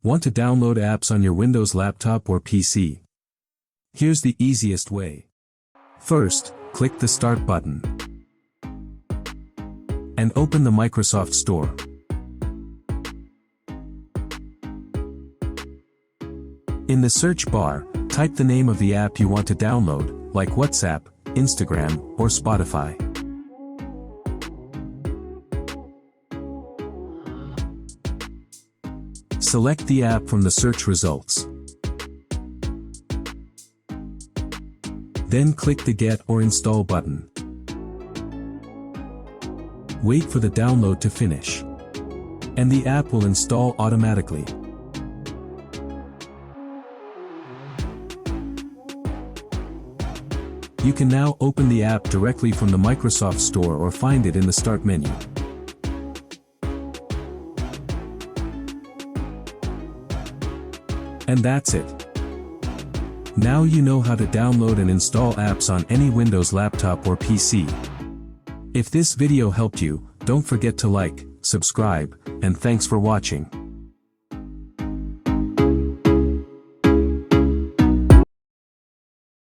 Want to download apps on your Windows laptop or PC? Here's the easiest way. First, click the Start button and open the Microsoft Store. In the search bar, type the name of the app you want to download, like WhatsApp, Instagram, or Spotify. Select the app from the search results. Then click the Get or Install button. Wait for the download to finish, and the app will install automatically. You can now open the app directly from the Microsoft Store or find it in the Start menu. And that's it. Now you know how to download and install apps on any Windows laptop or PC. If this video helped you, don't forget to like, subscribe, and thanks for watching.